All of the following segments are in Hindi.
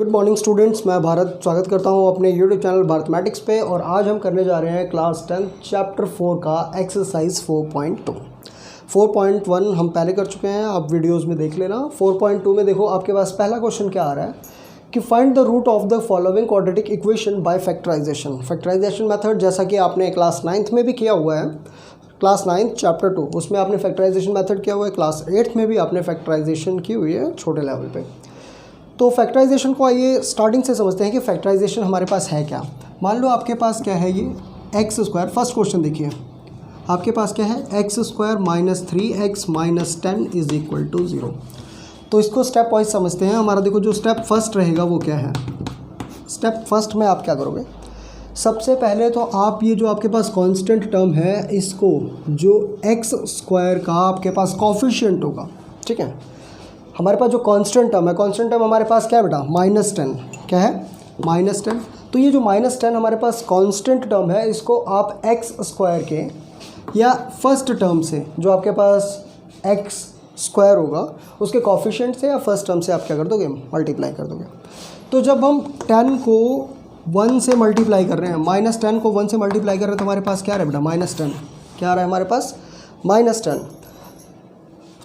गुड मॉर्निंग स्टूडेंट्स, मैं भारत स्वागत करता हूं अपने यूट्यूब चैनल भारतमैटिक्स पे। और आज हम करने जा रहे हैं क्लास 10 चैप्टर 4 का एक्सरसाइज 4.2। 4.1 हम पहले कर चुके हैं, आप वीडियोस में देख लेना। 4.2 में देखो आपके पास पहला क्वेश्चन क्या आ रहा है कि find the root of the following quadratic equation by factorisation. Factorisation method जैसा कि आपने क्लास 9th में भी किया हुआ है, क्लास 9 चैप्टर 2 उसमें आपने फैक्टराइजेशन मेथड किया हुआ है, क्लास 8th में भी आपने फैक्टराइजेशन की हुई है छोटे लेवल पे। तो फैक्टराइजेशन को आइए स्टार्टिंग से समझते हैं कि फैक्टराइजेशन हमारे पास है क्या। मान लो आपके पास क्या है, ये एक्स स्क्वायर। फर्स्ट क्वेश्चन देखिए, आपके पास क्या है, x square minus 3x minus 10 is equal to 0। तो इसको स्टेप वाइज समझते हैं। हमारा देखो जो स्टेप फर्स्ट रहेगा वो क्या है। स्टेप फर्स्ट में आप क्या करोगे, सबसे पहले तो आप ये जो आपके पास कांस्टेंट टर्म है इसको, जो एक्स स्क्वायर का आपके पास कॉफिशिएंट होगा, ठीक है, हमारे पास जो कांस्टेंट टर्म है, कांस्टेंट टर्म हमारे पास क्या है बेटा, -10। क्या है, -10। तो ये जो -10 हमारे पास कांस्टेंट टर्म है, इसको आप एक्स स्क्वायर के या फर्स्ट टर्म से, जो आपके पास एक्स स्क्वायर होगा उसके कॉफिशिएंट से या फर्स्ट टर्म से आप क्या कर दोगे, मल्टीप्लाई कर दोगे। तो जब हम 10 को 1 से मल्टीप्लाई कर रहे हैं, -10 को 1 से मल्टीप्लाई कर रहे हैं, तो हमारे पास क्या आ रहा है बेटा, -10। क्या आ रहा है हमारे पास, -10।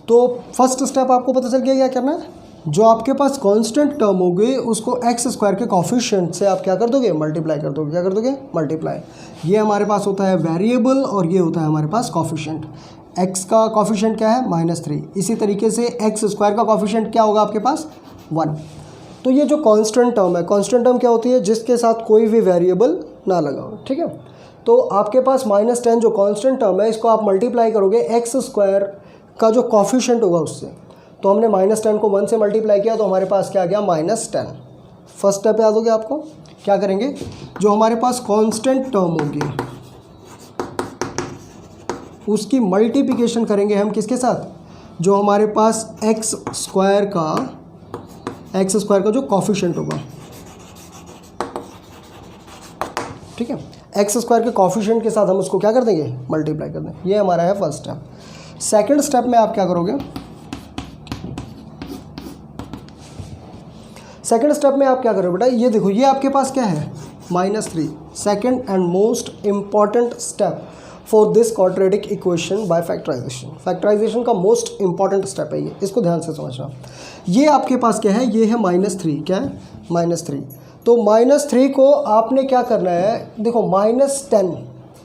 तो फर्स्ट स्टेप आपको पता चल गया क्या करना है, जो आपके पास कांस्टेंट टर्म होगी उसको एक्स स्क्वायर के कॉफिशिएंट से आप क्या कर दोगे, मल्टीप्लाई कर दोगे। क्या कर दोगे, मल्टीप्लाई। ये हमारे पास होता है वेरिएबल और ये होता है हमारे पास कॉफिशिएंट। एक्स का कॉफिशिएंट क्या है, -3। इसी तरीके से एक्स स्क्वायर का कॉफिशिएंट क्या होगा आपके पास, 1। तो ये जो कांस्टेंट टर्म है, कांस्टेंट टर्म क्या होती है, जिसके साथ कोई भी वेरिएबल ना लगा हो, ठीक है। तो आपके पास -10 जो कांस्टेंट टर्म है, इसको आप मल्टीप्लाई करोगे एक्स स्क्वायर का जो कॉफिशिएंट होगा उससे। तो हमने -10 को 1 से मल्टीप्लाई किया तो हमारे पास क्या आ गया, -10। फर्स्ट स्टेप याद हो गया आपको। क्या करेंगे, जो हमारे पास कांस्टेंट टर्म होगी उसकी मल्टीप्लिकेशन करेंगे हम किसके साथ, जो हमारे पास एक्स स्क्वायर का जो कॉफिशिएंट होगा, ठीक है, एक्स स्क्वायर के कॉफिशिएंट के साथ हम उसको क्या कर देंगे, मल्टीप्लाई कर देंगे। ये हमारा है फर्स्ट स्टेप। सेकंड स्टेप में आप क्या करोगे, सेकंड स्टेप में आप क्या करोगे बेटा, ये देखो ये आपके पास क्या है, -3। Second and most important step for this quadratic equation by factorisation. Factorisation का मोस्ट इंपॉर्टेंट स्टेप है ये, इसको ध्यान से समझना। ये आपके पास क्या है, ये है -3। क्या है, -3। तो -3 को आपने क्या करना है, देखो -10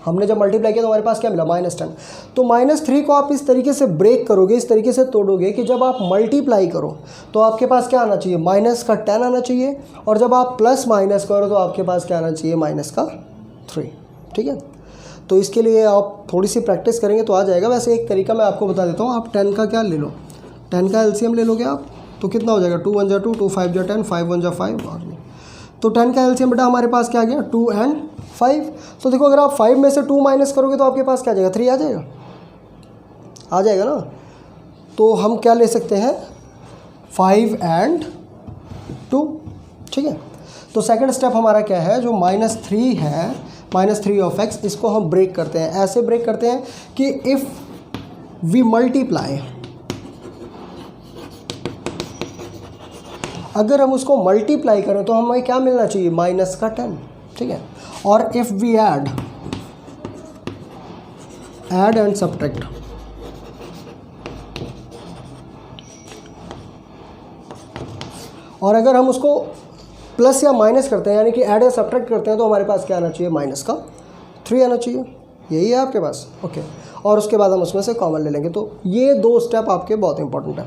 हमने जब मल्टीप्लाई किया तो हमारे पास क्या मिला, -10। तो -3 को आप इस तरीके से ब्रेक करोगे, इस तरीके से तोड़ोगे कि जब आप मल्टीप्लाई करो तो आपके पास क्या आना चाहिए, -10 आना चाहिए। और जब आप प्लस माइनस करो तो आपके पास क्या आना चाहिए, -3। ठीक है। तो इसके लिए आप थोड़ी सी प्रैक्टिस करेंगे तो आ जाएगा। वैसे एक तरीका मैं आपको बता देता हूँ, आप 10 का क्या ले लो, 10 का एलसीएम ले लोगे आप, तो कितना हो जाएगा, 2 1 2, 2 5 10, 5 1 5। और तो 10 का एलसीएम बेटा हमारे पास क्या आ गया, 2 और 5। तो देखो अगर आप 5 में से 2 माइनस करोगे तो आपके पास क्या आ जाएगा, 3 आ जाएगा ना। तो हम क्या ले सकते हैं, 5 और 2, ठीक है। तो सेकंड स्टेप हमारा क्या है, जो -3 है, -3 ऑफ x, इसको हम ब्रेक करते हैं। ऐसे ब्रेक करते हैं कि इफ़ वी मल्टीप्लाई, अगर हम उसको मल्टीप्लाई करें तो हमें क्या मिलना चाहिए, -10, ठीक है। और if we add and subtract, और अगर हम उसको प्लस या माइनस करते हैं, यानी कि ऐड या सब्ट्रैक्ट करते हैं, तो हमारे पास क्या आना चाहिए, -3 आना चाहिए। यही है आपके पास, ओके। और उसके बाद हम उसमें से कॉमन ले लेंगे। तो ये 2 स्टेप आपके बहुत इंपॉर्टेंट है।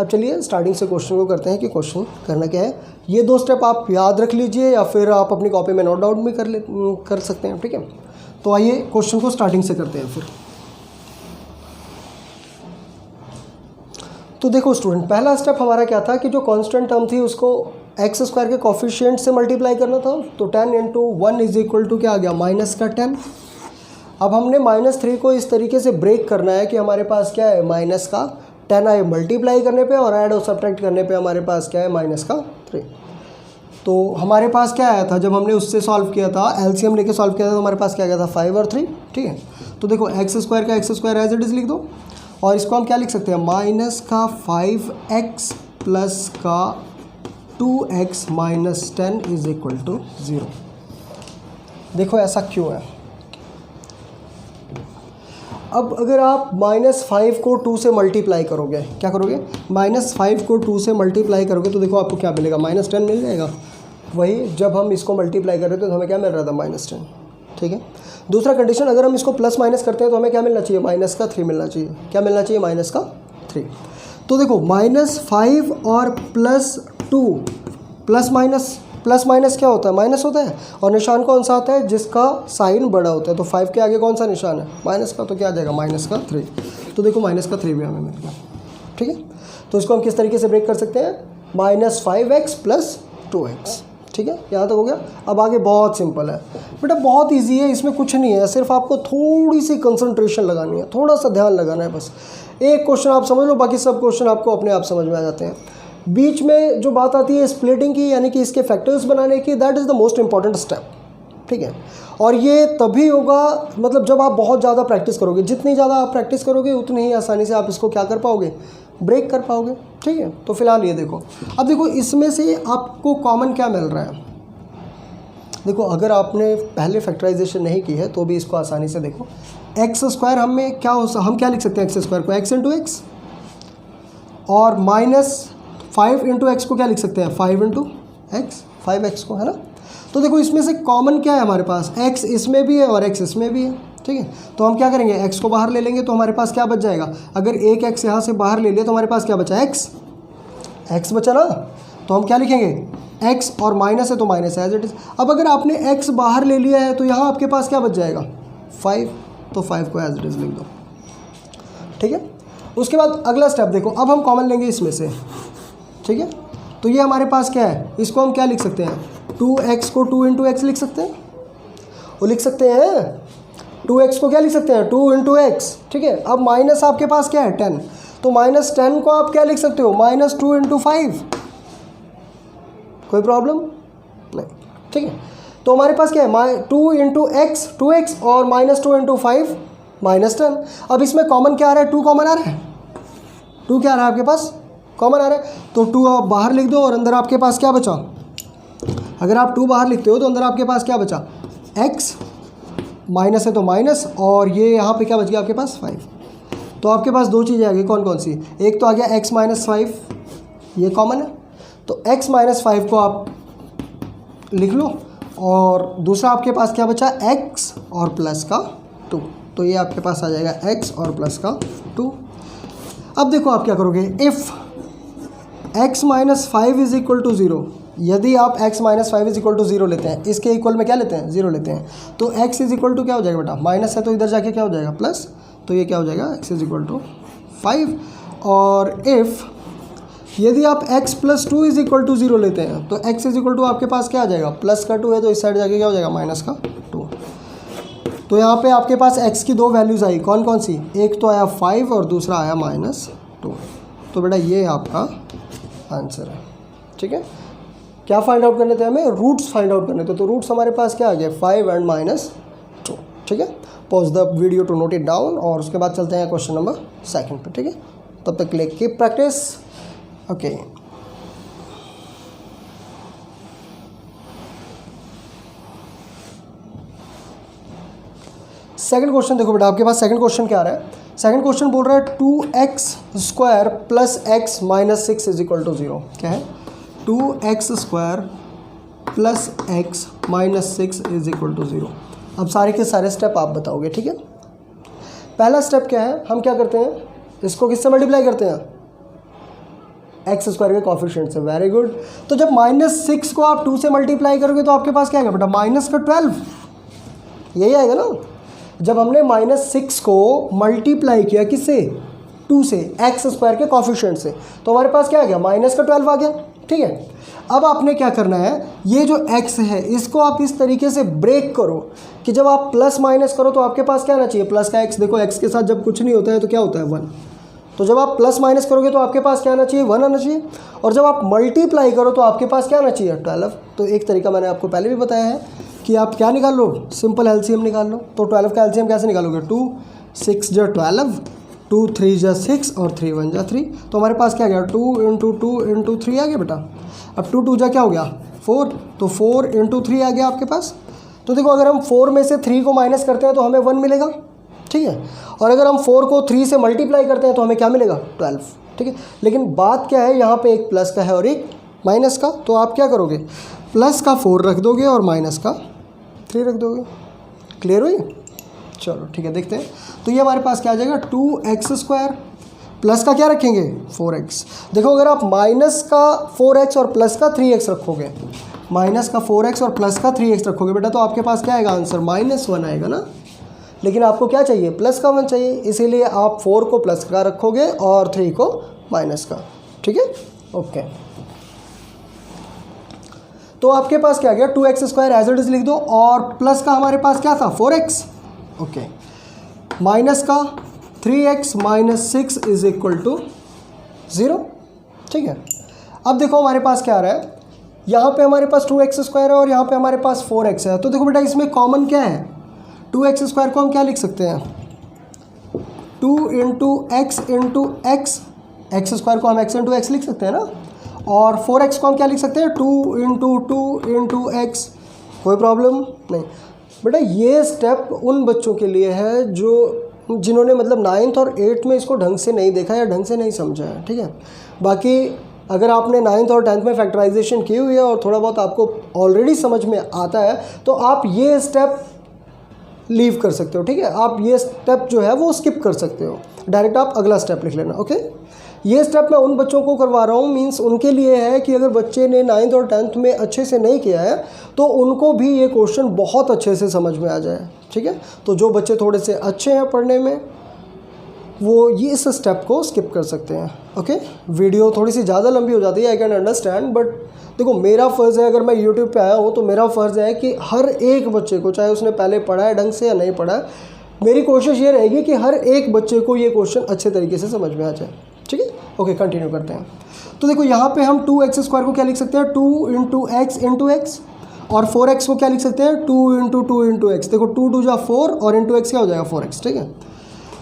अब चलिए स्टार्टिंग से क्वेश्चन को करते हैं कि क्वेश्चन करना क्या है। ये 2 स्टेप आप याद रख लीजिए या फिर आप अपनी कॉपी में नोट डाउन भी कर सकते हैं, ठीक है। तो आइए क्वेश्चन को स्टार्टिंग से करते हैं फिर। तो देखो स्टूडेंट, पहला स्टेप हमारा क्या था कि जो कांस्टेंट टर्म थी उसको एक्स स्क्वायर के कॉफिशिएंट से मल्टीप्लाई करना था। तो 10 × 1 इज इक्वल टू क्या आ गया, -10। अब हमने -3 को इस तरीके से ब्रेक करना है कि हमारे पास क्या है, -10 आए मल्टीप्लाई करने पे, और ऐड और सब्ट्रैक्ट करने पे हमारे पास क्या है, -3। तो हमारे पास क्या आया था, जब हमने उससे सॉल्व किया था, एलसीएम लेके सॉल्व किया था, तो हमारे पास क्या गया था, 5 और 3, ठीक है। तो देखो एक्स स्क्वायर का x square as it is लिख दो, और इसको हम क्या लिख सकते हैं, -5x प्लस का 2x minus 10 is equal to 0। देखो ऐसा क्यों है। अब अगर आप -5 को 2 से मल्टीप्लाई करोगे, क्या करोगे, -5 को 2 से मल्टीप्लाई करोगे तो देखो आपको क्या मिलेगा, -10 मिल जाएगा। वही जब हम इसको मल्टीप्लाई कर रहे थे तो हमें क्या मिल रहा था, -10। ठीक है। दूसरा कंडीशन, अगर हम इसको प्लस माइनस करते हैं तो हमें क्या मिलना चाहिए, -3 मिलना चाहिए। क्या मिलना चाहिए, -3। तो देखो -5 और +2, प्लस माइनस क्या होता है, माइनस होता है, और निशान कौन सा आता है, जिसका साइन बड़ा होता है। तो 5 के आगे कौन सा निशान है, माइनस का, तो क्या आ जाएगा, -3। तो देखो -3 भी हमें मिल गया। ठीक है। तो इसको हम किस तरीके से ब्रेक कर सकते हैं, -5x + 2x। ठीक है, यहाँ तक हो गया। अब आगे बहुत सिंपल है बेटा, बहुत इजी है, इसमें कुछ नहीं है, सिर्फ आपको थोड़ी सी कंसंट्रेशन लगानी है, थोड़ा सा ध्यान लगाना है बस। एक क्वेश्चन आप समझ लो, बाकी सब क्वेश्चन आपको अपने आप समझ में आ जाते हैं। बीच में जो बात आती है स्प्लिटिंग की, यानी कि इसके फैक्टर्स बनाने की, that is the most important step. ठीक है। और ये तभी होगा, मतलब जब आप बहुत ज़्यादा प्रैक्टिस करोगे। जितनी ज़्यादा आप प्रैक्टिस करोगे उतनी ही आसानी से आप इसको क्या कर पाओगे, ब्रेक कर पाओगे। ठीक है। तो फिलहाल ये देखो, अब देखो इसमें से आपको कॉमन क्या मिल रहा है। देखो अगर आपने पहले फैक्टराइजेशन नहीं की है तो भी इसको आसानी से देखो, x² हमें क्या हम क्या लिख सकते हैं, x² को x × x, और -5 × x को क्या लिख सकते हैं, 5 × x, 5x को, है ना। तो देखो इसमें से कॉमन क्या है हमारे पास, x इसमें भी है और x इसमें भी है। ठीक है। तो हम क्या करेंगे, x को बाहर ले लेंगे तो हमारे पास क्या बच जाएगा, अगर एक x यहाँ से बाहर ले लिया तो हमारे पास क्या बचा, x बचा ना। तो हम क्या लिखेंगे, x, और माइनस है तो माइनस है, एज इट इज़। अब अगर आपने x बाहर ले लिया है तो यहाँ आपके पास क्या बच जाएगा, 5, तो 5 को एज इट इज़ लिख दो। ठीक है। उसके बाद अगला स्टेप देखो, अब हम कॉमन लेंगे इसमें से। ठीक है। तो ये हमारे पास क्या है, इसको हम क्या लिख सकते हैं, 2x को 2 × x लिख सकते हैं, वो लिख सकते हैं। 2x को क्या लिख सकते हैं, 2 × x। ठीक है। अब माइनस आपके पास क्या है, 10, तो -10 को आप क्या लिख सकते हो, -2 × 5। कोई प्रॉब्लम नहीं। ठीक है। तो हमारे पास क्या है, 2 × x 2x, और -2 × 5 -10। अब इसमें कॉमन क्या आ रहा है, 2 कॉमन आ रहा है, 2 क्या आ रहा है आपके पास, कॉमन आ रहा है। तो 2 आप बाहर लिख दो और अंदर आपके पास क्या बचा, अगर आप 2 बाहर लिखते हो तो अंदर आपके पास क्या बचा, x, माइनस है तो माइनस, और ये यहाँ पे क्या बच गया आपके पास, 5। तो आपके पास दो चीज़ें आ गई, कौन कौन सी, एक तो आ गया x - 5, ये कॉमन है, तो x - 5 को आप लिख लो, और दूसरा आपके पास क्या बचा, x और प्लस का 2, तो ये आपके पास आ जाएगा x और प्लस का 2। अब देखो आप क्या करोगे, if x - 5 is equal to 0, यदि आप x - 5 इज इक्वल टू 0 लेते हैं, इसके इक्वल में क्या लेते हैं, 0 लेते हैं, तो x इज इक्वल टू क्या हो जाएगा बेटा, माइनस है तो इधर जाके क्या हो जाएगा, प्लस, तो ये क्या हो जाएगा, x इज इक्वल टू 5। और इफ़ यदि आप x + 2 इज इक्वल टू 0 लेते हैं, तो x इज इक्वल टू आपके पास क्या आ जाएगा, प्लस का 2 है तो इस साइड जाके क्या हो जाएगा, माइनस का 2। तो यहाँ पे आपके पास x की दो वैल्यूज़ आई, कौन कौन सी, एक तो आया 5 और दूसरा आया -2। तो बेटा ये आपका आंसर है। ठीक है। क्या फाइंड आउट करने थे हमें, रूट्स फाइंड आउट करने थे, तो रूट्स हमारे पास क्या आ गया, 5 और -2। ठीक है। Pause the video to note it down, और उसके बाद चलते हैं क्वेश्चन नंबर 2 पे। ठीक है। तब तक के लिए keep practice. Okay. Second question देखो बेटा, आपके पास सेकंड क्वेश्चन क्या आ रहा है, सेकंड क्वेश्चन बोल रहा है 2x² + x - 6 is equal to 0। क्या है, 2x² + x - 6 is equal to 0। अब सारे के सारे स्टेप आप बताओगे। ठीक है। पहला स्टेप क्या है, हम क्या करते हैं, इसको किससे मल्टीप्लाई करते हैं, x² के कोफिशिएंट से। Very good. तो जब -6 को आप 2 से मल्टीप्लाई करोगे तो आपके पास क्या आएगा बेटा, -12, यही आएगा ना। जब हमने -6 को मल्टीप्लाई किया किससे, 2 से, x² के कोफिशिएंट से, तो हमारे पास क्या आ गया, -12 आ गया। ठीक है। अब आपने क्या करना है, ये जो x है इसको आप इस तरीके से ब्रेक करो कि जब आप प्लस माइनस करो तो आपके पास क्या आना चाहिए, प्लस का x। देखो x के साथ जब कुछ नहीं होता है तो क्या होता है, 1। तो जब आप प्लस माइनस करोगे तो आपके पास क्या आना चाहिए, 1 आना चाहिए, और जब आप मल्टीप्लाई करो तो आपके पास क्या आना चाहिए, 12। तो एक तरीका मैंने आपको पहले भी बताया है कि आप क्या निकाल लो, सिंपल एलसीएम निकाल लो। तो 12 का एलसीएम कैसे निकालोगे, 2 6 × 12, 2 3 × 6 और 3 1 × 3। तो हमारे पास क्या आ गया, 2 × 2 × 3 आ गया बेटा। अब 2 2 क्या हो गया 4, तो 4 × 3 आ गया आपके पास। तो देखो अगर हम 4 में से 3 को माइनस करते हैं तो हमें 1 मिलेगा, ठीक है। और अगर हम 4 को 3 से मल्टीप्लाई करते हैं तो हमें क्या मिलेगा 12, ठीक है। लेकिन बात क्या है, यहाँ पे एक प्लस का है और एक माइनस का, तो आप क्या करोगे, प्लस का 4 रख दोगे और माइनस का 3 रख दोगे। क्लियर हुई? चलो ठीक है, देखते हैं। तो ये हमारे पास क्या आ जाएगा 2x², प्लस का क्या रखेंगे 4x। देखो अगर आप माइनस का 4x और प्लस का 3x रखोगे, माइनस का 4x और प्लस का 3x रखोगे बेटा, तो आपके पास क्या आएगा आंसर -1 आएगा ना। लेकिन आपको क्या चाहिए, प्लस का 1 चाहिए, इसीलिए आप 4 को प्लस का रखोगे और 3 को माइनस का, ठीक है। ओके, तो आपके पास क्या आ गया 2x² एज इट इज लिख दो, और प्लस का हमारे पास क्या था 4x, ओके, माइनस का 3x - 6 = 0, ठीक है। अब देखो हमारे पास क्या आ रहा है, यहाँ पे हमारे पास 2x² है और यहाँ पे हमारे पास 4x है। तो देखो बेटा इसमें कॉमन क्या है, 2x² को हम क्या लिख सकते हैं 2 × x × x, x² को हम x × x लिख सकते हैं ना, और 4x को हम क्या लिख सकते हैं 2 × 2 × x, कोई प्रॉब्लम नहीं। बेटा ये स्टेप उन बच्चों के लिए है जिन्होंने मतलब 9th और 8th में इसको ढंग से नहीं देखा या ढंग से नहीं समझा है, ठीक है। बाकी अगर आपने 9th और 10th में फैक्टराइजेशन की हुई है और थोड़ा बहुत आपको ऑलरेडी समझ में आता है, तो आप ये स्टेप लीव कर सकते हो, ठीक है। आप ये स्टेप जो है वो स्किप कर सकते हो, डायरेक्ट आप अगला स्टेप लिख लेना, ओके। ये स्टेप मैं उन बच्चों को करवा रहा हूँ, मींस उनके लिए है कि अगर बच्चे ने 9th और 10th में अच्छे से नहीं किया है तो उनको भी ये क्वेश्चन बहुत अच्छे से समझ में आ जाए, ठीक है। तो जो बच्चे थोड़े से अच्छे हैं पढ़ने में, वो ये इस स्टेप को स्किप कर सकते हैं, ओके। वीडियो थोड़ी सी ज़्यादा लंबी हो जाती है, आई कैन अंडरस्टैंड, बट देखो मेरा फ़र्ज़ है, अगर मैं यूट्यूब पे आया हूँ तो मेरा फ़र्ज़ है कि हर एक बच्चे को, चाहे उसने पहले पढ़ा है ढंग से या नहीं पढ़ा है, मेरी कोशिश ये रहेगी कि हर एक बच्चे को ये क्वेश्चन अच्छे तरीके से समझ में आ जाए, ठीक है। ओके, कंटिन्यू करते हैं। तो देखो यहाँ पे हम 2x² को क्या लिख सकते हैं 2 × x × x, और 4x को क्या लिख सकते हैं 2 × 2 × x। देखो 2 2 4 और × x क्या हो जाएगा 4x, ठीक है।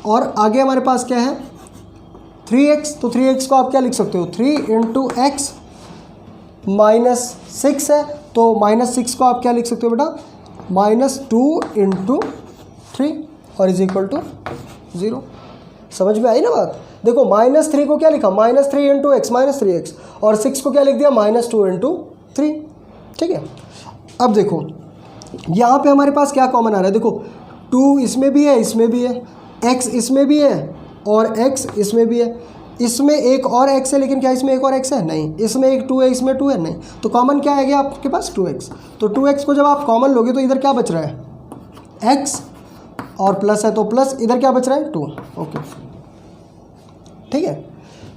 और आगे हमारे पास क्या है 3x, तो 3x को आप क्या लिख सकते हो 3 × x -6 है, तो -6 को आप क्या लिख सकते हो बेटा -2 × 3 और = 0। समझ में आई ना बात। देखो -3 को क्या लिखा -3 × x -3x, और 6 को क्या लिख दिया -2 × 3, ठीक है। अब देखो यहाँ पे हमारे पास क्या कॉमन आ रहा है, देखो 2 इसमें भी है, इसमें भी है, x इसमें भी है और x इसमें भी है, इसमें एक और x है, लेकिन क्या इसमें एक और x है नहीं, इसमें एक 2 है, इसमें 2 है नहीं, तो कॉमन क्या है आपके पास 2x। तो 2x को जब आप कॉमन लोगे तो इधर क्या बच रहा है x, और प्लस है तो प्लस, इधर क्या बच रहा है 2, ओके, ठीक है।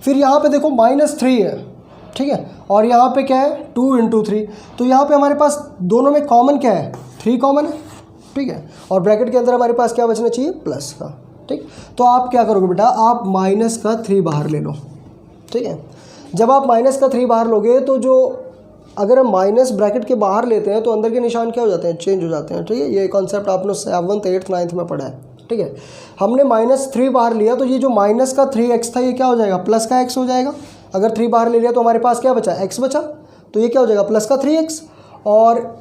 फिर यहाँ पे देखो -3 है, ठीक है, और यहाँ पे क्या है 2 × 3, तो यहाँ पे हमारे पास दोनों में कॉमन क्या है 3 कॉमन है, ठीक है, और ब्रैकेट के अंदर हमारे पास क्या बचना चाहिए प्लस का, ठीक। तो आप क्या करोगे बेटा, आप -3 बाहर ले लो, ठीक है। जब आप -3 बाहर लोगे तो जो, अगर हम माइनस ब्रैकेट के बाहर लेते हैं तो अंदर के निशान क्या हो जाते हैं चेंज हो जाते हैं, ठीक है। ये कॉन्सेप्ट आपने 7th 8th 9th में पढ़ा है, ठीक है। हमने -3 बाहर लिया तो ये जो माइनस का 3x था ये क्या हो जाएगा प्लस का x हो जाएगा। अगर 3 बाहर ले लिया तो हमारे पास क्या बचा x बचा, तो ये क्या हो जाएगा प्लस का 3x, और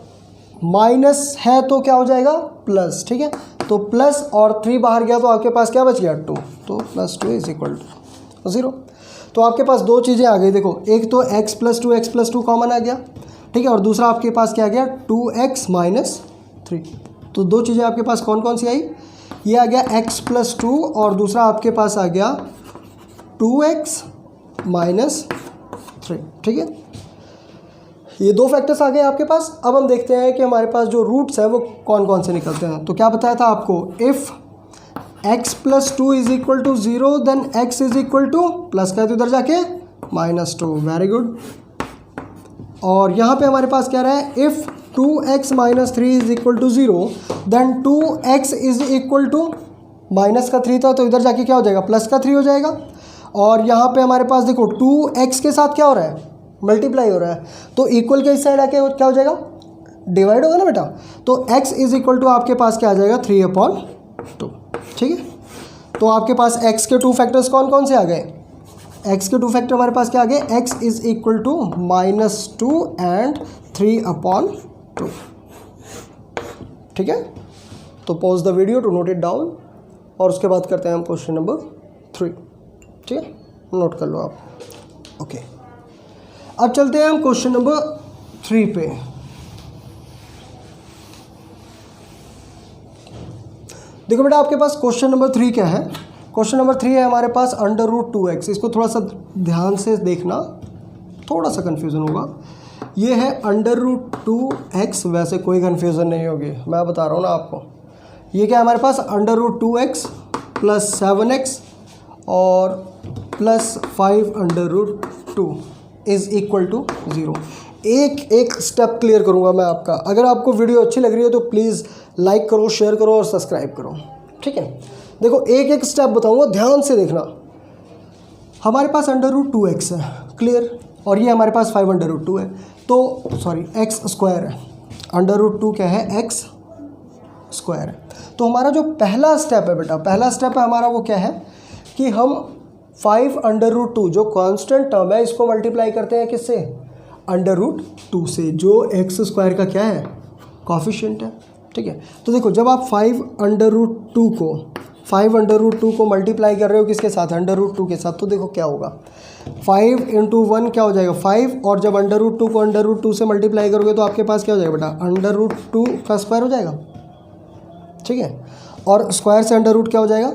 माइनस है तो क्या हो जाएगा प्लस, ठीक है। तो प्लस और 3 बाहर गया तो आपके पास क्या बच गया 2, तो +2 = 0। तो आपके पास दो चीज़ें आ गई, देखो एक तो x + 2 x + 2 कॉमन आ गया, ठीक है, और दूसरा आपके पास क्या आ गया 2x - 3। तो दो चीज़ें आपके पास कौन कौन सी आई, ये आ गया x + 2 और दूसरा आपके पास आ गया 2x - 3, ठीक है। ये दो फैक्टर्स आ गए आपके पास। अब हम देखते हैं कि हमारे पास जो रूट्स हैं वो कौन कौन से निकलते हैं। तो क्या बताया था आपको, if x + 2 = 0 then x = plus का है तो इधर जाके -2, वेरी गुड। और यहाँ पे हमारे पास क्या रहा है, if 2x - 3 = 0 then 2x = minus का 3 था तो इधर जाके क्या हो जाएगा प्लस का 3 हो जाएगा। और यहाँ पे हमारे पास देखो 2x के साथ क्या हो रहा है मल्टीप्लाई हो रहा है, तो इक्वल के इस साइड आके क्या हो जाएगा डिवाइड होगा ना बेटा। तो x = आपके पास क्या आ जाएगा 3/2, ठीक है। तो आपके पास x के 2 फैक्टर्स कौन कौन से आ गए, x के 2 फैक्टर हमारे पास क्या आ गए, x is equal to -2 and 3/2। ठीक है, तो pause the video to note it down और उसके बाद करते हैं हम क्वेश्चन नंबर 3। ठीक है, नोट कर लो आप। ओके, अब चलते हैं हम क्वेश्चन नंबर 3 पे। देखो बेटा, आपके पास क्वेश्चन नंबर 3 क्या है। क्वेश्चन नंबर 3 है हमारे पास √2x। इसको थोड़ा सा ध्यान से देखना, थोड़ा सा कन्फ्यूज़न होगा। ये है √2x, वैसे कोई कन्फ्यूज़न नहीं होगी, मैं बता रहा हूँ ना आपको। ये क्या है हमारे पास, √2x + 7x और +5√2 इज़ इक्वल टू 0। एक स्टेप क्लियर करूँगा मैं आपका। अगर आपको वीडियो अच्छी लग रही है तो प्लीज़ लाइक करो, शेयर करो और सब्सक्राइब करो। ठीक है, देखो एक स्टेप बताऊँगा, ध्यान से देखना। हमारे पास √2x है, क्लियर, और ये हमारे पास 5√2 है, तो सॉरी x² है। √2 क्या है, x² है। तो हमारा जो पहला स्टेप है बेटा, पहला स्टेप है हमारा वो क्या है कि हम 5√2 जो कांस्टेंट टर्म है इसको मल्टीप्लाई करते हैं किससे, √2 से, जो x² का क्या है, कॉफिशिएंट है। ठीक है, तो देखो जब आप 5√2 को मल्टीप्लाई कर रहे हो किसके साथ, √2 के साथ, तो देखो क्या होगा, 5 × 1 क्या हो जाएगा 5, और जब √2 को √2 से मल्टीप्लाई करोगे तो आपके पास क्या हो जाएगा बेटा, √2 का स्क्वायर हो जाएगा। ठीक है, और स्क्वायर से √ क्या हो जाएगा,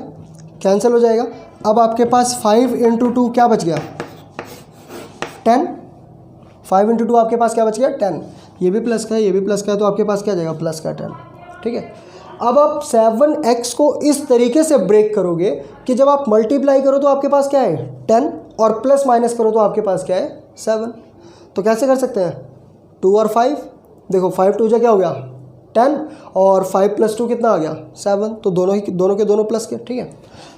कैंसिल हो जाएगा। अब आपके पास 5 × 2 क्या बच गया, 10। 5 × 2 आपके पास क्या बच गया, 10। ये भी प्लस का है, ये भी प्लस का है, तो आपके पास क्या आ जाएगा, प्लस का 10। ठीक है, अब आप 7x को इस तरीके से ब्रेक करोगे कि जब आप मल्टीप्लाई करो तो आपके पास क्या है, 10, और प्लस माइनस करो तो आपके पास क्या है, 7। तो कैसे कर सकते हैं, 2 और 5, देखो 5 2 क्या हो गया 10, और 5 + 2 कितना आ गया, 7। तो दोनों के दोनों प्लस के। ठीक है,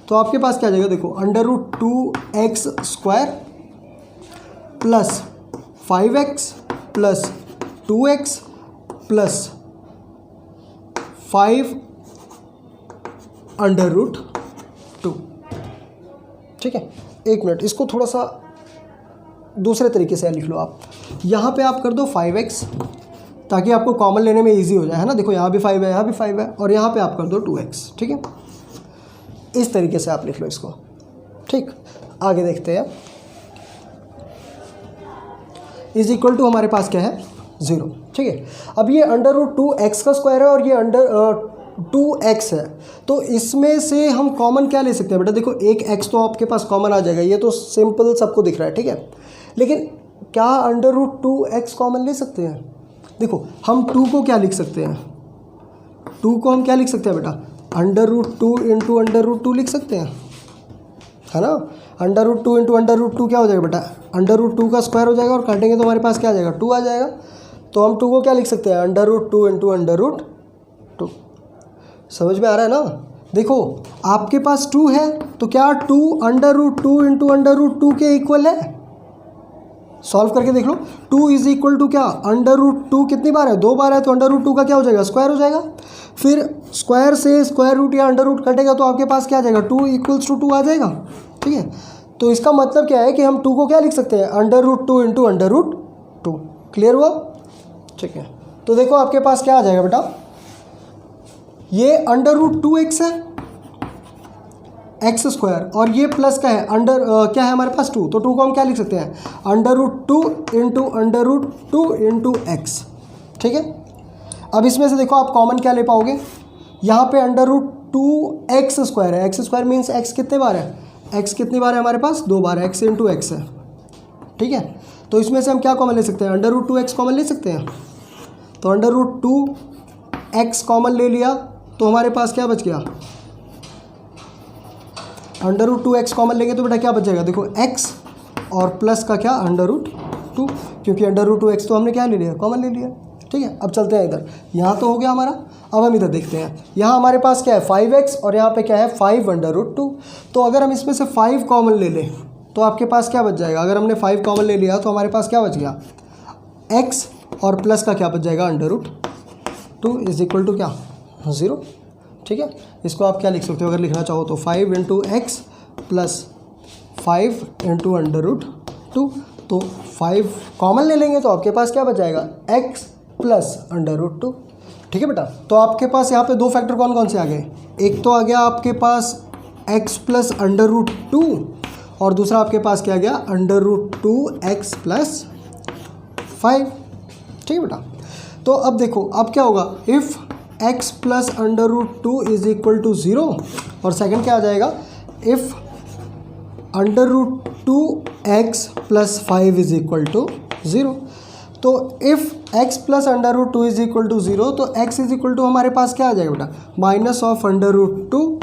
तो आपके पास क्या आ जाएगा, देखो √2x² + 5x + 2x + 5√2। ठीक है, एक मिनट, इसको थोड़ा सा दूसरे तरीके से लिख लो आप। यहाँ पे आप कर दो 5x ताकि आपको कॉमन लेने में इजी हो जाए, है ना। देखो यहाँ भी 5 है, यहाँ भी 5 है, और यहाँ पे आप कर दो 2x। ठीक है, इस तरीके से आप लिख लो इसको। ठीक, आगे देखते हैं। इज इक्वल टू हमारे पास क्या है, 0। ठीक है, अब ये √2x का स्क्वायर है और ये √2x है, तो इसमें से हम कॉमन क्या ले सकते हैं बेटा, देखो एक x तो आपके पास कॉमन आ जाएगा, ये तो सिंपल सबको दिख रहा है। ठीक है, लेकिन क्या √2x कॉमन ले सकते हैं, देखो हम 2 को क्या लिख सकते हैं, 2 को हम क्या लिख सकते हैं बेटा, √2 × √2 लिख सकते हैं, है ना। √2 × √2 क्या हो जाएगा बेटा, √2 का स्क्वायर हो जाएगा, और काटेंगे तो हमारे पास क्या आ जाएगा, 2 आ जाएगा। तो हम 2 को क्या लिख सकते हैं, √2 × √2। समझ में आ रहा है ना। देखो आपके पास 2 है तो क्या 2 √2 × √2 के इक्वल है, सॉल्व करके देख लो। 2 इज इक्वल टू क्या, √2 कितनी बार है, 2 बार है, तो √2 का क्या हो जाएगा, स्क्वायर हो जाएगा। फिर स्क्वायर से स्क्वायर रूट या √ कटेगा तो आपके पास क्या आ जाएगा, 2 = 2 आ जाएगा। ठीक है, तो इसका मतलब क्या है कि हम 2 को क्या लिख सकते हैं, √2 × √2। क्लियर हुआ। ठीक है, तो देखो आपके पास क्या आ जाएगा बेटा, ये √2x है x², और ये प्लस का है क्या है हमारे पास 2, तो 2 को हम क्या लिख सकते हैं, √2 × √2 x। ठीक है, अब इसमें से देखो आप कॉमन क्या ले पाओगे, यहाँ पे √2x² है, x² मीन्स x कितने बार है, x कितनी बार है हमारे पास, 2 बार, x × x है। ठीक है, तो इसमें से हम क्या कॉमन ले सकते हैं, √2x कॉमन ले सकते हैं, तो √2x कॉमन ले लिया तो हमारे पास क्या बच गया, √2x कॉमन लेंगे तो बेटा क्या बच जाएगा, देखो x और प्लस का क्या √2, क्योंकि √2x तो हमने क्या ले लिया, कॉमन ले लिया। ठीक है, अब चलते हैं इधर, यहाँ तो हो गया हमारा। अब हम इधर देखते हैं, यहाँ हमारे पास क्या है 5x और यहाँ पे क्या है 5√2। तो अगर हम इसमें से 5 कॉमन ले लें तो आपके पास क्या बच जाएगा, अगर हमने 5 कॉमन ले लिया तो हमारे पास क्या बच गया, x और प्लस का क्या बच जाएगा, √2 इज इक्वल टू क्या, 0। ठीक है, इसको आप क्या लिख सकते हो, अगर लिखना चाहो तो 5 × x + 5 इंटू √2। तो 5 कॉमन ले लेंगे तो आपके पास क्या बच जाएगा, x प्लस √2। ठीक है बेटा, तो आपके पास यहाँ पे दो फैक्टर कौन कौन से आ गए, एक तो आ गया आपके पास x प्लस √2 और दूसरा आपके पास क्या आ गया √2x प्लस 5। ठीक है बेटा, तो अब देखो अब क्या होगा, if x plus √2 is equal to 0 और सेकंड क्या आ जाएगा, if √2x plus 5 is equal to 0। तो if x plus √2 is equal to 0 तो x इज इक्वल टू हमारे पास क्या आ जाएगा बेटा, माइनस ऑफ √2।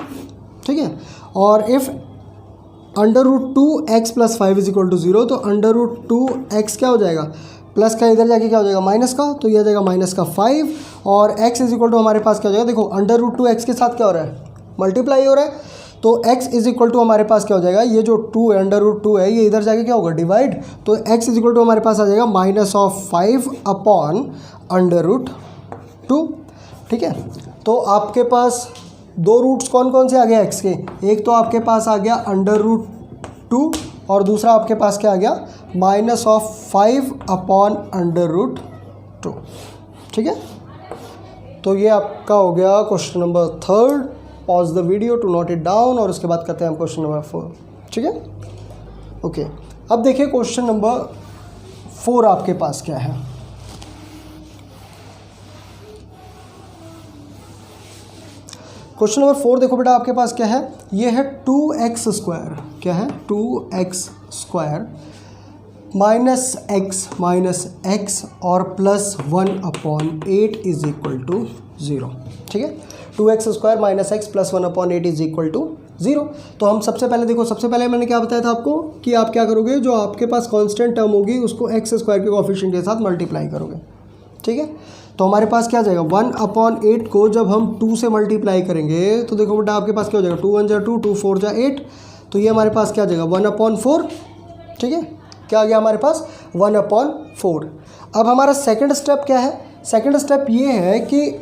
ठीक है, और if √2x plus 5 is equal to 0 तो √2x क्या हो जाएगा, प्लस का इधर जाके क्या हो जाएगा माइनस का, तो ये आ जाएगा माइनस का 5 और x इज इक्वल टू हमारे पास क्या हो जाएगा, देखो √2x के साथ क्या हो रहा है, मल्टीप्लाई हो रहा है, तो x इज इक्वल टू हमारे पास क्या हो जाएगा, ये जो 2 √2 है ये इधर जाके क्या होगा डिवाइड, तो x इज इक्वल टू हमारे पास आ जाएगा माइनस ऑफ 5 अपॉन √2। ठीक है, तो आपके पास दो रूट्स कौन कौन से आ गए x के, एक तो आपके पास आ गया √2 और दूसरा आपके पास क्या आ गया माइनस ऑफ 5 अपॉन √2। ठीक है, तो ये आपका हो गया question number 3। Pause the video to note it down और उसके बाद करते हैं हम क्वेश्चन नंबर 4। ठीक है, ओके, अब देखिए क्वेश्चन नंबर 4 आपके पास क्या है। क्वेश्चन नंबर 4 देखो बेटा आपके पास क्या है, ये है 2x², क्या है 2x² माइनस x और प्लस 1/8 इज इक्वल टू 0। ठीक है, 2x² minus x plus 1/8 is equal to 0। तो हम सबसे पहले देखो, सबसे पहले मैंने क्या बताया था आपको कि आप क्या करोगे, जो आपके पास कांस्टेंट टर्म होगी उसको x² के कोएफिशिएंट के साथ मल्टीप्लाई करोगे। ठीक है, तो हमारे पास क्या आ जाएगा 1/8 को जब हम 2 से मल्टीप्लाई करेंगे तो देखो बेटा आपके पास क्या हो जाएगा 2 1 जा 2 2 4 जा 8, तो ये हमारे पास क्या आ जाएगा 1/4। ठीक है, क्या आ गया हमारे पास 1/4। अब हमारा सेकंड स्टेप क्या है, सेकंड स्टेप ये है कि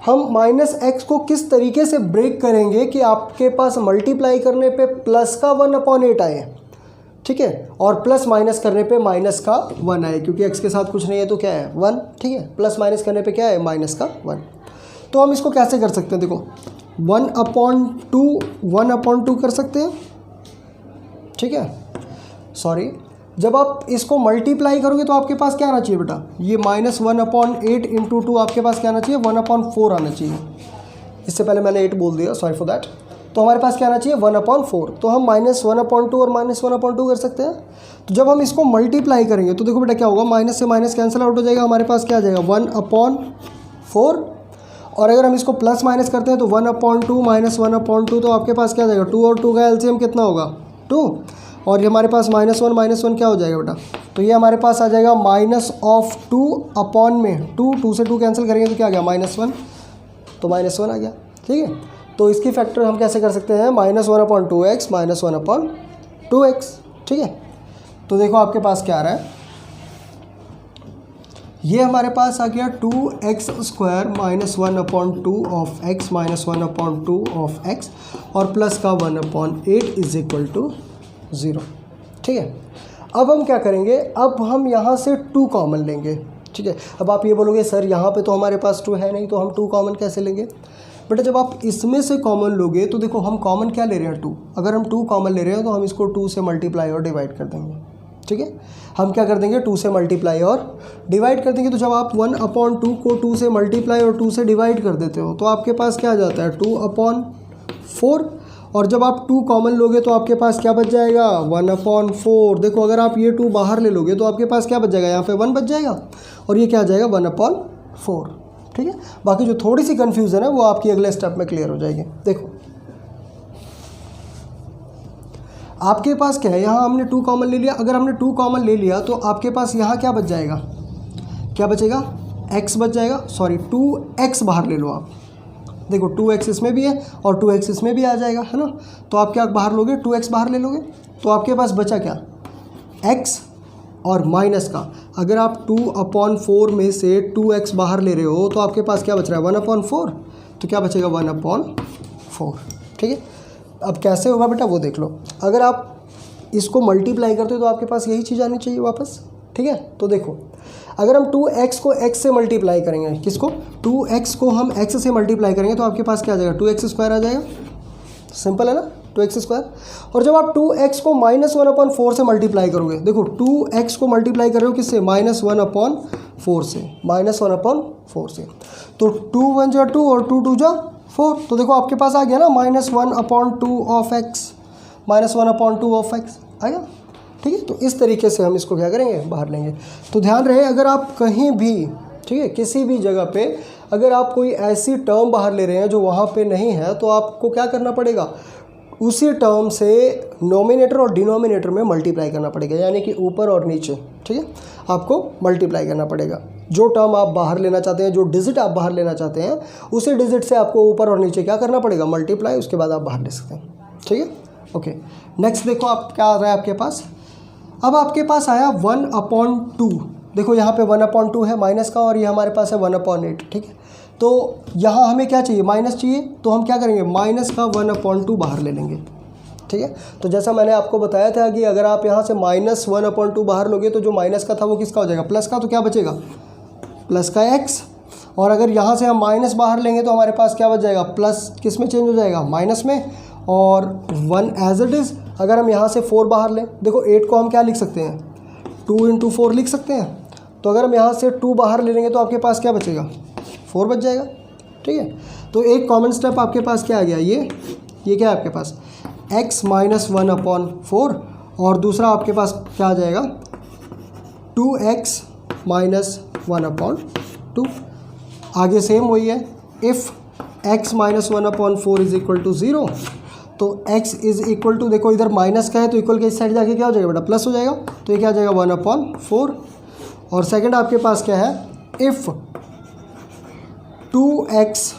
हम माइनस x को किस तरीके से ब्रेक करेंगे कि आपके पास मल्टीप्लाई करने पे प्लस का 1/8 आए। ठीक है, और प्लस माइनस करने पे माइनस का 1 आए, क्योंकि x के साथ कुछ नहीं है तो क्या है 1। ठीक है, प्लस माइनस करने पे क्या है माइनस का 1। तो हम इसको कैसे कर सकते हैं, देखो 1/2 कर सकते हैं। ठीक है, सॉरी, जब आप इसको मल्टीप्लाई करोगे तो आपके पास क्या आना चाहिए बेटा, ये -1/8 इंटू 2 आपके पास क्या आना चाहिए 1/4 आना चाहिए। इससे पहले मैंने 8 बोल दिया, सॉरी फॉर दैट। तो हमारे पास क्या आना चाहिए 1/4, तो हम -1/2 और -1/2 कर सकते हैं। तो जब हम इसको मल्टीप्लाई करेंगे तो देखो बेटा क्या होगा, माइनस से माइनस कैंसिल आउट हो जाएगा, हमारे पास क्या आ जाएगा 1/4। और अगर हम इसको प्लस माइनस करते हैं तो 1/2 माइनस 1/2, तो आपके पास क्या आ जाएगा 2 और 2 का एलसीएम कितना होगा 2, और ये हमारे पास -1 क्या हो जाएगा बेटा, तो ये हमारे पास आ जाएगा -2 में 2 से 2 कैंसिल करेंगे तो क्या आ गया -1, तो -1 आ गया। ठीक है, तो इसकी फैक्टर हम कैसे कर सकते हैं -1/2x -1/2x। ठीक है, तो देखो आपके पास क्या आ रहा है, ये हमारे पास आ गया 2x² -1/2 of x -1/2 of x और प्लस का 1/8 इज इक्वल टू 0। ठीक है, अब हम क्या करेंगे, अब हम यहाँ से 2 कॉमन लेंगे। ठीक है, अब आप ये बोलोगे सर यहाँ पे तो हमारे पास 2 है नहीं, तो हम 2 कॉमन कैसे लेंगे बेटा, जब आप इसमें से कॉमन लोगे तो देखो हम कॉमन क्या ले रहे हैं 2, अगर हम 2 कॉमन ले रहे हैं तो हम इसको 2 से मल्टीप्लाई और डिवाइड कर देंगे। ठीक है, हम क्या कर देंगे 2 से मल्टीप्लाई और डिवाइड कर देंगे। तो जब आप 1/2 को 2 से मल्टीप्लाई और 2 से डिवाइड कर देते हो तो आपके पास क्या आ जाता है 2/4, और जब आप 2 कॉमन लोगे तो आपके पास क्या बच जाएगा 1/4। देखो अगर आप ये 2 बाहर ले लोगे तो आपके पास क्या बच जाएगा, यहाँ पे 1 बच जाएगा और ये क्या आ जाएगा 1/4। ठीक है, बाकी जो थोड़ी सी कन्फ्यूज़न है वो आपकी अगले स्टेप में क्लियर हो जाएगी। देखो आपके पास क्या है, यहाँ हमने 2 कॉमन ले लिया, अगर हमने 2 कॉमन ले लिया तो आपके पास यहाँ क्या बच जाएगा, क्या बचेगा x बच जाएगा, सॉरी 2x बाहर ले लो आप। देखो 2x इसमें भी है और 2x इसमें भी आ जाएगा, है ना। तो आप क्या बाहर लोगे 2x बाहर ले लोगे, तो आपके पास बचा क्या x और माइनस का। अगर आप 2/4 में से 2x बाहर ले रहे हो तो आपके पास क्या बच रहा है 1/4, तो क्या बचेगा 1/4। ठीक है, अब कैसे होगा बेटा वो देख लो। अगर आप इसको मल्टीप्लाई करते हो तो आपके पास यही चीज़ आनी चाहिए वापस। ठीक है, तो देखो अगर हम 2x को x से मल्टीप्लाई करेंगे, किसको, 2x को हम x से मल्टीप्लाई करेंगे तो आपके पास क्या आ जाएगा, 2x² आ जाएगा। सिंपल है ना, 2x²। और जब आप 2x को -1/4 से मल्टीप्लाई करोगे, देखो 2x को मल्टीप्लाई कर रहे हो किससे, -1/4 से, -1/4 से, तो 2 1 जा 2 और 2 2 जा 4, तो देखो आपके पास आ गया ना -1/2 ऑफ x, -1/2 ऑफ x आ गया। ठीक है, तो इस तरीके से हम इसको क्या करेंगे, बाहर लेंगे। तो ध्यान रहे, अगर आप कहीं भी, ठीक है, किसी भी जगह पे अगर आप कोई ऐसी टर्म बाहर ले रहे हैं जो वहाँ पे नहीं है, तो आपको क्या करना पड़ेगा, उसी टर्म से नोमिनेटर और डिनोमिनेटर में मल्टीप्लाई करना पड़ेगा, यानी कि ऊपर और नीचे। ठीक है, आपको मल्टीप्लाई करना पड़ेगा। जो टर्म आप बाहर लेना चाहते हैं, जो डिजिट आप बाहर लेना चाहते हैं, उसी डिजिट से आपको ऊपर और नीचे क्या करना पड़ेगा, मल्टीप्लाई, उसके बाद आप बाहर ले सकते हैं। ठीक है, ओके। नेक्स्ट देखो आप क्या आ रहा है आपके पास, अब आपके पास आया 1/2। देखो यहाँ पे 1/2 है माइनस का, और ये हमारे पास है 1/8। ठीक है, तो यहाँ हमें क्या चाहिए, माइनस चाहिए, तो हम क्या करेंगे, माइनस का 1/2 बाहर ले लेंगे। ठीक है, तो जैसा मैंने आपको बताया था कि अगर आप यहाँ से -1/2 बाहर लोगे तो जो माइनस का था वो किसका हो जाएगा, प्लस का, तो क्या बचेगा, प्लस का x। और अगर यहाँ से हम माइनस बाहर लेंगे तो हमारे पास क्या बच जाएगा, प्लस किस में चेंज हो जाएगा, माइनस में, और 1 एज इट इज़। अगर हम यहाँ से 4 बाहर लें, देखो 8 को हम क्या लिख सकते हैं, 2 × 4 लिख सकते हैं। तो अगर हम यहाँ से 2 बाहर ले लेंगे तो आपके पास क्या बचेगा, 4 बच जाएगा। ठीक है, तो एक कॉमन स्टेप आपके पास क्या आ गया, ये क्या है आपके पास, x - 1/4, और दूसरा आपके पास क्या आ जाएगा, 2x - 1/2। आगे सेम वही है, if x - 1/4 is equal to 0, तो x इज इक्वल टू, देखो इधर माइनस का है तो इक्वल के इस साइड जाके क्या हो जाएगा बेटा, प्लस हो जाएगा, तो ये क्या आ जाएगा 1/4। और सेकंड आपके पास क्या है, if 2x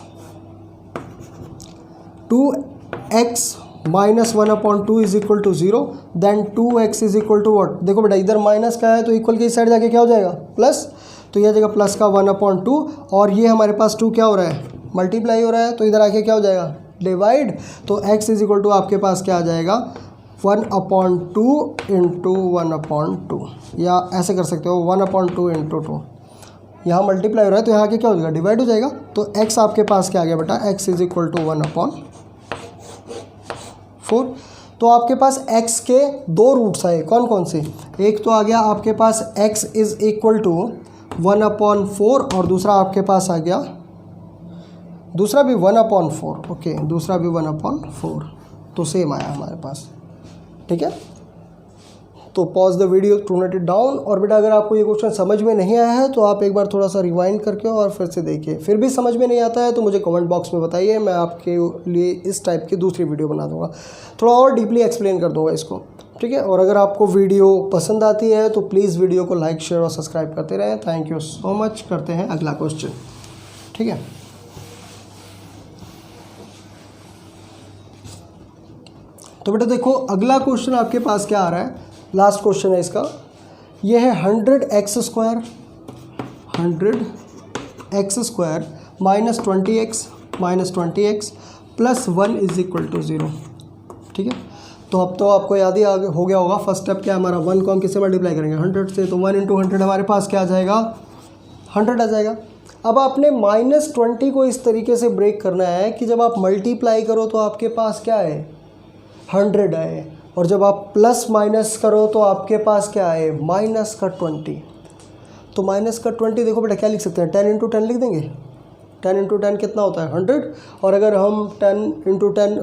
- 1/2 is equal to 0, then 2x is equal to what, देखो बेटा इधर माइनस का है तो इक्वल के इस साइड जाके क्या हो जाएगा, प्लस, तो यह आ जाएगा प्लस का 1/2, और ये हमारे पास 2 क्या हो रहा है, मल्टीप्लाई हो रहा है, तो इधर आके क्या हो जाएगा, डिवाइड। तो x इज इक्वल टू आपके पास क्या आ जाएगा, 1/2 × 1/2, या ऐसे कर सकते हो 1/2 × 2। यहाँ मल्टीप्लाई हो रहा है तो यहाँ आके क्या हो जाएगा, डिवाइड हो जाएगा। तो x आपके पास क्या आ गया बेटा, x इज इक्वल टू 1/4। तो आपके पास x के 2 रूट्स आए, कौन कौन से, एक तो आ गया आपके पास x इज इक्वल टू 1/4, और दूसरा आपके पास आ गया, दूसरा भी 1/4, ओके, दूसरा भी 1/4, तो सेम आया हमारे पास। ठीक है, तो pause the video to note it down. और बेटा अगर आपको ये क्वेश्चन समझ में नहीं आया है तो आप एक बार थोड़ा सा रिवाइंड करके और फिर से देखिए, फिर भी समझ में नहीं आता है तो मुझे कमेंट बॉक्स में बताइए, मैं आपके लिए इस टाइप की दूसरी वीडियो बना दूंगा, थोड़ा और डीपली एक्सप्लेन कर दूंगा इसको। ठीक है, और अगर आपको वीडियो पसंद आती है तो प्लीज़ वीडियो को लाइक, शेयर और सब्सक्राइब करते रहें। Thank you so much. करते हैं अगला क्वेश्चन। ठीक है, तो बेटा देखो अगला क्वेश्चन आपके पास क्या आ रहा है, लास्ट क्वेश्चन है इसका, ये है 100x² -20x plus 1 is equal to 0। ठीक है, तो अब तो आपको याद ही हो गया होगा, फर्स्ट स्टेप क्या है हमारा, 1 को हम किससे मल्टीप्लाई करेंगे, 100 से, तो 1 × 100 हमारे पास क्या आ जाएगा, 100 आ जाएगा। अब आपने -20 को इस तरीके से ब्रेक करना है कि जब आप मल्टीप्लाई करो तो आपके पास क्या है, 100 आए, और जब आप प्लस माइनस करो तो आपके पास क्या आए, -20। तो -20 देखो बेटा क्या लिख सकते हैं, 10 × 10 लिख देंगे, 10 × 10 कितना होता है, 100, और अगर हम 10 × 10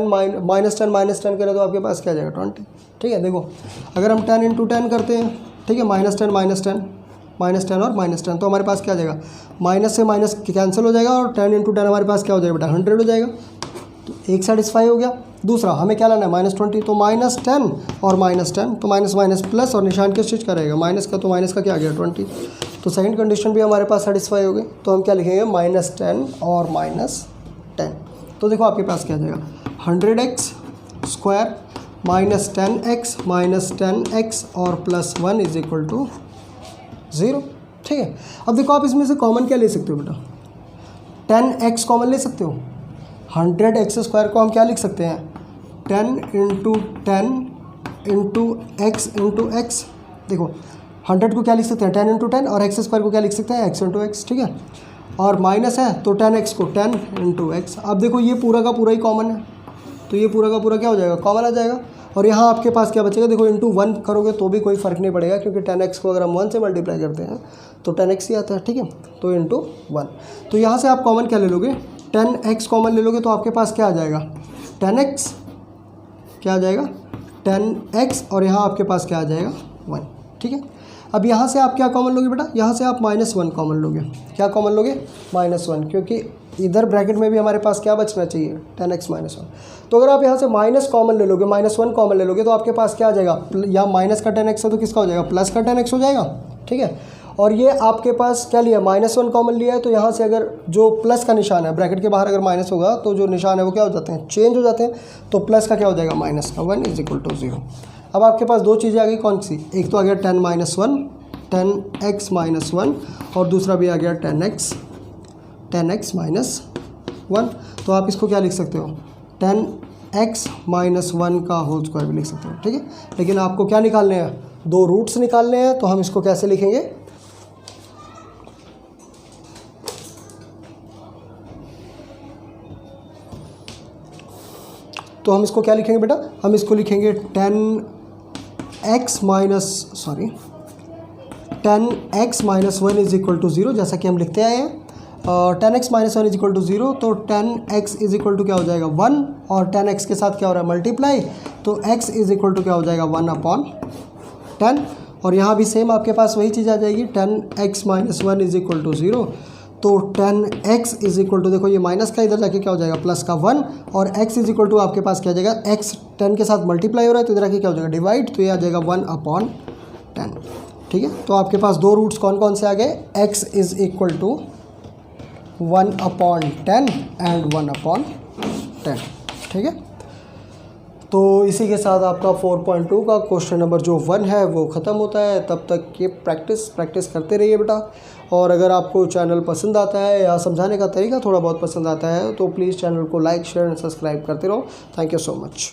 -10 करें तो आपके पास क्या आ जाएगा, 20। ठीक है, देखो अगर हम 10 × 10 करते हैं, ठीक है, -10 और -10, तो हमारे पास क्या आ जाएगा, माइनस से माइनस कैंसिल हो जाएगा, और 10 × 10 हमारे पास क्या हो जाएगा बेटा, 100 हो जाएगा। तो एक सेटिस्फाई हो गया। दूसरा हमें क्या लाना है, -20, तो -10 और -10, तो माइनस माइनस प्लस, और निशान किस चीज़ का रहेगा, माइनस का, तो माइनस का क्या आ गया, 20। तो सेकंड कंडीशन भी हमारे पास सेटिस्फाई हो गई, तो हम क्या लिखेंगे, -10 और -10। तो देखो आपके पास क्या आ जाएगा, 100x² -10x और प्लस 1 इज इक्वल टू 0। ठीक है, अब देखो आप इसमें से कॉमन क्या ले सकते हो बेटा, 10x कॉमन ले सकते हो। 100x² को हम क्या लिख सकते हैं, 10 × 10 इंटू एक्स। देखो 100 को क्या लिख सकते हैं 10 इंटू 10 और एक्स स्क्वायर को क्या लिख सकते हैं एक्स इंटू एक्स, ठीक है। और माइनस है तो 10x को 10 इंटू एक्स। अब देखो ये पूरा का पूरा ही कॉमन है, तो ये पूरा का पूरा क्या हो जाएगा कॉमन आ जाएगा। और यहाँ आपके पास क्या बचेगा, देखो इंटू 1 करोगे तो भी कोई फ़र्क नहीं पड़ेगा, क्योंकि 10x को अगर हम 1 से मल्टीप्लाई करते हैं तो 10x ही आता है, ठीक है। तो इंटू 1, तो यहाँ से आप कॉमन क्या ले लोगे 10x कॉमन ले लोगे, तो आपके पास क्या आ जाएगा 10x, क्या आ जाएगा 10x, और यहाँ आपके पास क्या आ जाएगा 1, ठीक है। अब यहाँ से आप क्या कॉमन लोगे बेटा, यहाँ से आप -1 कॉमन लोगे। क्या कॉमन लोगे -1, क्योंकि इधर ब्रैकेट में भी हमारे पास क्या बचना चाहिए 10x -1। तो अगर आप यहाँ से माइनस कॉमन ले लोगे, -1 कॉमन ले लोगे, तो आपके पास क्या आ जाएगा, यहाँ माइनस का 10x है तो किसका हो जाएगा प्लस का 10x हो जाएगा, ठीक है। और ये आपके पास क्या लिया -1 कॉमन लिया है, तो यहाँ से अगर जो प्लस का निशान है ब्रैकेट के बाहर अगर माइनस होगा तो जो निशान है वो क्या हो जाते हैं चेंज हो जाते हैं, तो प्लस का क्या हो जाएगा माइनस का 1 = 0। अब आपके पास दो चीज़ें आ गई, कौन सी, एक तो आ गया 10x -1 और दूसरा भी आ गया 10x -1। तो आप इसको क्या लिख सकते हो 10x -1 का होल स्क्वायर भी लिख सकते हो, ठीक है। लेकिन आपको क्या निकालने हैं, दो रूट्स निकालने हैं, तो हम इसको कैसे लिखेंगे, तो हम इसको क्या लिखेंगे बेटा, हम इसको लिखेंगे 10x -1 = 0, जैसा कि हम लिखते आए हैं। 10x -1 = 0, तो 10x = क्या हो जाएगा 1, और 10x के साथ क्या हो रहा है मल्टीप्लाई, तो x = क्या हो जाएगा 1/10। और यहाँ भी सेम आपके पास वही चीज़ आ जाएगी, 10x -1 = 0, तो 10x = देखो ये माइनस का इधर जाके क्या हो जाएगा प्लस का 1, और x = आपके पास क्या आ जाएगा, x 10 के साथ मल्टीप्लाई हो रहा है तो इधर आके क्या हो जाएगा डिवाइड, तो ये आ जाएगा 1/10, ठीक है। तो आपके पास दो रूट्स कौन कौन से आ गए, x = 1/10 एंड 1/10, ठीक है। तो इसी के साथ आपका 4.2 का क्वेश्चन नंबर जो 1 है वो ख़त्म होता है। तब तक ये प्रैक्टिस करते रहिए बेटा। और अगर आपको चैनल पसंद आता है या समझाने का तरीका थोड़ा बहुत पसंद आता है तो प्लीज़ चैनल को लाइक शेयर एंड सब्सक्राइब करते रहो। Thank you so much.